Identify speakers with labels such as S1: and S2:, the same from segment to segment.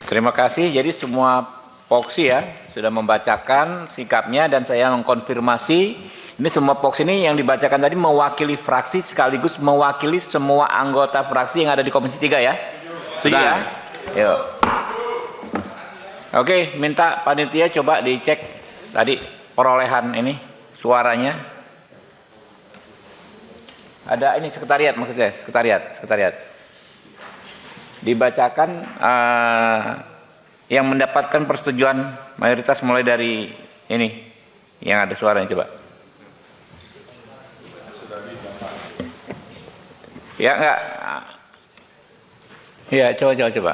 S1: Terima kasih. Jadi semua poksi ya sudah membacakan sikapnya dan saya mengkonfirmasi ini semua poksi ini yang dibacakan tadi mewakili fraksi sekaligus mewakili semua anggota fraksi yang ada di Komisi 3 ya. Sudah ya? Yuk. Oke, minta panitia coba dicek tadi perolehan ini suaranya. Ada ini sekretariat maksudnya, sekretariat. Dibacakan yang mendapatkan persetujuan mayoritas mulai dari ini yang ada suaranya coba. Ya enggak? Ya coba.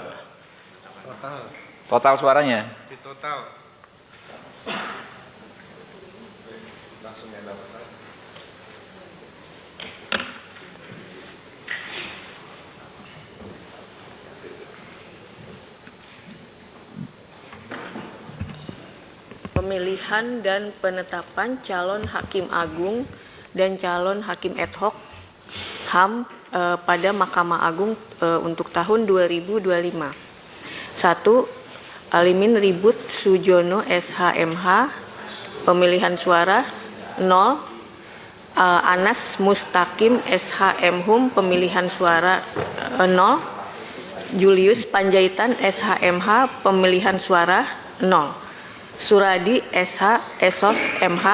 S1: Total suaranya.
S2: Di total. Langsung yang dapat.
S3: Pemilihan dan penetapan calon hakim agung dan calon hakim ad hoc HAM pada Mahkamah Agung untuk tahun 2025. 1. Alimin Ribut Sujono SHMH, pemilihan suara 0. Anas Mustaqim SHMHum, pemilihan suara 0. Julius Panjaitan SHMH, pemilihan suara 0. Suradi SH Esos MH,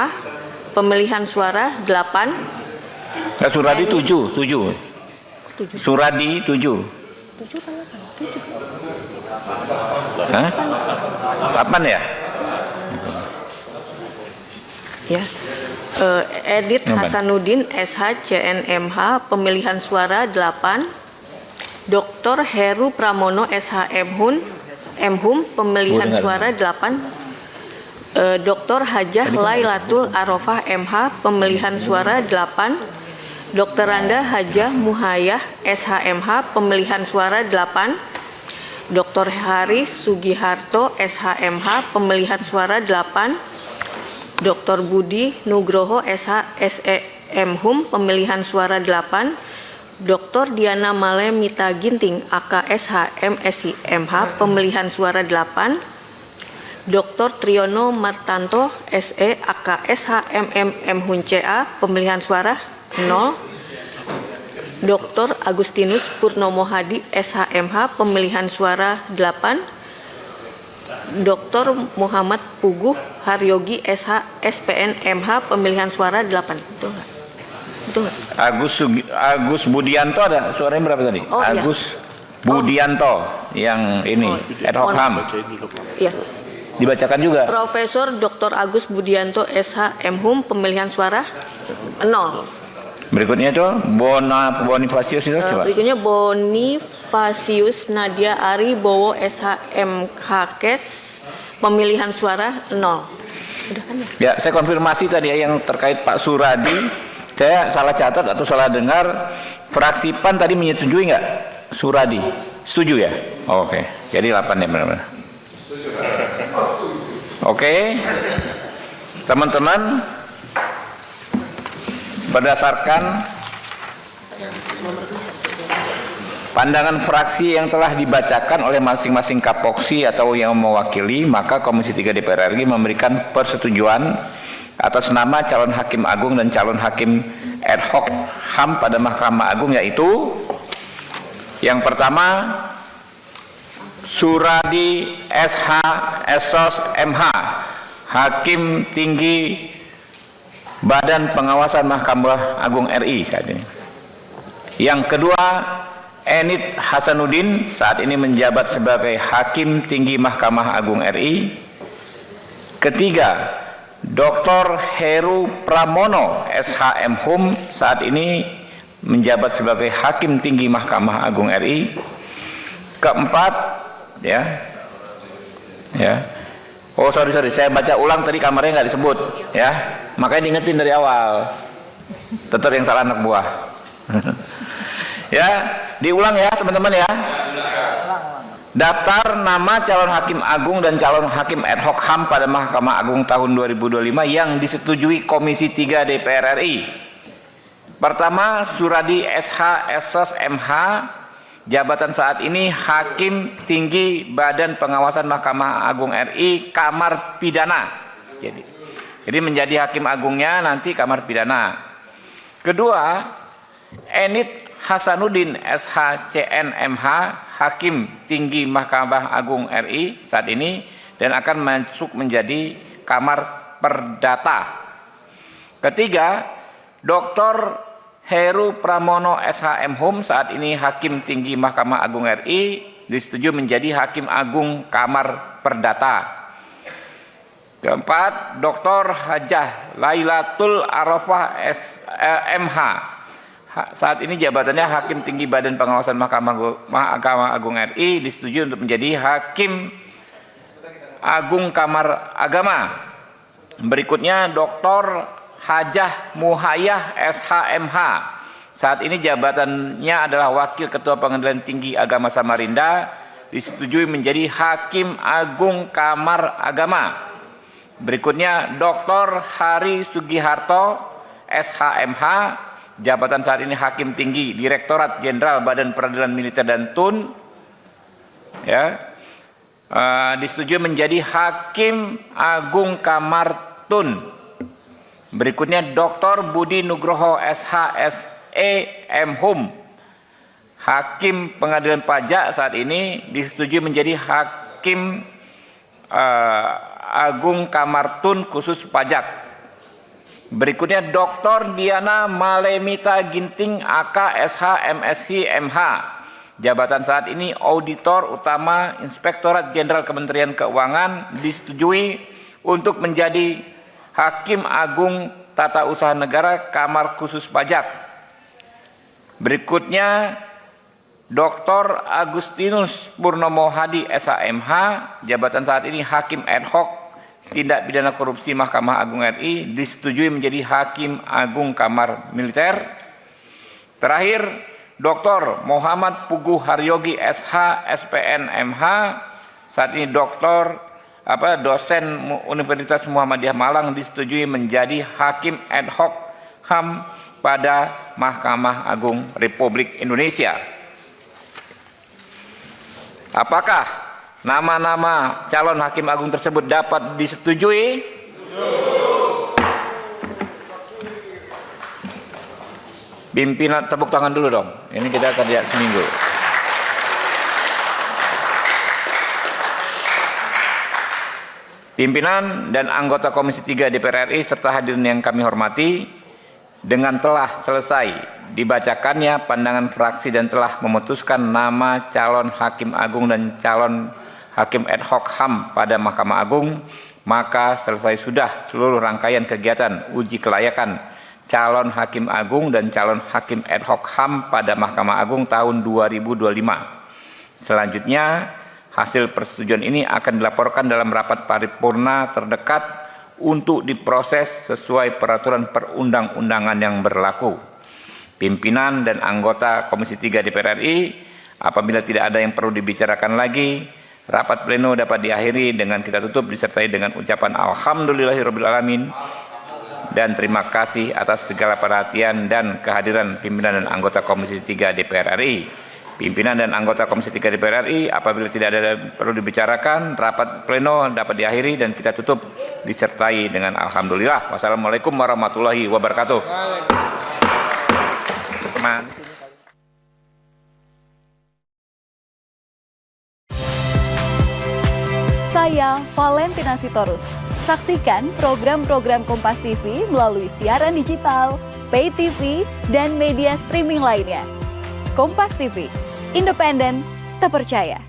S3: pemilihan suara 8.
S1: Suradi 7. Suradi 7.
S3: 7 kan 7.
S1: Hah? 8 ya?
S3: Ya. Edit Hasanuddin SH CNMH, pemilihan suara 8. Dr. Heru Pramono SH MHum, pemilihan suara 8. Dr. Hajah Lailatul Arofah MH, pemilihan suara 8. Dr. Randa Hajah Muhayah SHMH, pemilihan suara 8. Dr. Haris Sugiharto SHMH, pemilihan suara 8. Dr. Budi Nugroho SH SEMHum, pemilihan suara 8. Dr. Diana Male Mita Ginting AKSH MSI MH, pemilihan suara 8. Dr. Triyono Martanto SE AKSH MMM HUNCA, pemilihan suara 0. Dr. Agustinus Purnomo Hadi SHMH, pemilihan suara 8. Dr. Muhammad Puguh Haryogi SH SPN MH, pemilihan suara 8. Betul nggak?
S1: Agus Budianto ada suaranya berapa tadi?
S3: Oh,
S1: Agus Budianto yang ini ad hoc HAM.
S3: Iya.
S1: Dibacakan juga.
S3: Profesor Dr. Agus Budianto SH MHum, pemilihan suara 0.
S1: Berikutnya itu Bonifasius itu coba.
S3: Berikutnya Bonifasius Nadia Ari Bowo SHMHKes, pemilihan suara 0. Udah kan ya?
S1: Ya, saya konfirmasi tadi ya yang terkait Pak Suradi. Saya salah catat atau salah dengar. Fraksi PAN tadi menyetujui nggak Suradi? Setuju ya? Oke. Jadi 8 ya benar-benar. Oke. Teman-teman, berdasarkan pandangan fraksi yang telah dibacakan oleh masing-masing kapoksi atau yang mewakili, maka Komisi 3 DPR RI memberikan persetujuan atas nama calon hakim agung dan calon hakim ad hoc HAM pada Mahkamah Agung, yaitu yang pertama Suradi SH Esos MH, Hakim Tinggi Badan Pengawasan Mahkamah Agung RI saat ini. Yang kedua, Enid Hasanuddin saat ini menjabat sebagai Hakim Tinggi Mahkamah Agung RI. Ketiga, Dr. Heru Pramono SHMHum saat ini menjabat sebagai Hakim Tinggi Mahkamah Agung RI. Keempat, ya. Oh sorry, saya baca ulang tadi kamarnya nggak disebut, ya. Makanya diingetin dari awal. Tetap yang salah anak buah. Ya, diulang ya teman-teman ya. Daftar nama calon hakim agung dan calon hakim ad hoc HAM pada Mahkamah Agung tahun 2025 yang disetujui Komisi 3 DPR RI. Pertama, Suradi SH Esos MH, jabatan saat ini Hakim Tinggi Badan Pengawasan Mahkamah Agung RI Kamar Pidana. Jadi menjadi Hakim Agungnya nanti Kamar Pidana. Kedua, Enid Hasanuddin SHCN MH Hakim Tinggi Mahkamah Agung RI saat ini dan akan masuk menjadi Kamar Perdata. Ketiga, Dr. Heru Pramono SHM Hum saat ini Hakim Tinggi Mahkamah Agung RI disetujui menjadi Hakim Agung Kamar Perdata. Keempat, Dr. Hajah Lailatul Arafah MH saat ini jabatannya Hakim Tinggi Badan Pengawasan Mahkamah Agung RI disetujui untuk menjadi Hakim Agung Kamar Agama. Berikutnya Dr. Hajah Muhayyah SHMH. Saat ini jabatannya adalah Wakil Ketua Pengadilan Tinggi Agama Samarinda, disetujui menjadi Hakim Agung Kamar Agama. Berikutnya Dr. Hari Sugiharto SHMH, jabatan saat ini Hakim Tinggi Direktorat Jenderal Badan Peradilan Militer dan TUN, disetujui menjadi Hakim Agung Kamar TUN. Berikutnya Dr. Budi Nugroho SHSE M Hum, Hakim Pengadilan Pajak saat ini disetujui menjadi Hakim Agung Kamar Tun Khusus Pajak. Berikutnya Dr. Diana Malemita Ginting AK SH MShi MH, jabatan saat ini Auditor Utama Inspektorat Jenderal Kementerian Keuangan, disetujui untuk menjadi Hakim Agung Tata Usaha Negara Kamar Khusus Pajak. Berikutnya Dr. Agustinus Purnomo Hadi SHMH, jabatan saat ini Hakim Ad Hoc Tindak Pidana Korupsi Mahkamah Agung RI, disetujui menjadi Hakim Agung Kamar Militer. Terakhir Dr. Muhammad Puguh Haryogi SH SPN MH, saat ini dosen Universitas Muhammadiyah Malang, disetujui menjadi Hakim Ad Hoc HAM pada Mahkamah Agung Republik Indonesia. Apakah nama-nama calon Hakim Agung tersebut dapat disetujui? Pimpinan tepuk tangan dulu dong. Ini kita kerja seminggu. Pimpinan dan anggota Komisi 3 DPR RI serta hadirin yang kami hormati, dengan telah selesai dibacakannya pandangan fraksi dan telah memutuskan nama calon Hakim Agung dan calon Hakim Ad Hoc HAM pada Mahkamah Agung, maka selesai sudah seluruh rangkaian kegiatan uji kelayakan calon Hakim Agung dan calon Hakim Ad Hoc HAM pada Mahkamah Agung tahun 2025. Selanjutnya, hasil persetujuan ini akan dilaporkan dalam rapat paripurna terdekat untuk diproses sesuai peraturan perundang-undangan yang berlaku. Pimpinan dan anggota Komisi 3 DPR RI, apabila tidak ada yang perlu dibicarakan lagi, rapat pleno dapat diakhiri dengan kita tutup disertai dengan ucapan Alhamdulillahirrabbilalamin dan terima kasih atas segala perhatian dan kehadiran pimpinan dan anggota Komisi 3 DPR RI. Pimpinan dan anggota Komisi 3 DPR RI, apabila tidak ada yang perlu dibicarakan, rapat pleno dapat diakhiri dan kita tutup disertai dengan Alhamdulillah. Wassalamualaikum warahmatullahi wabarakatuh.
S4: Saya Valentina Sitorus. Saksikan program-program Kompas TV melalui siaran digital, pay TV, dan media streaming lainnya. Kompas TV, independen, terpercaya.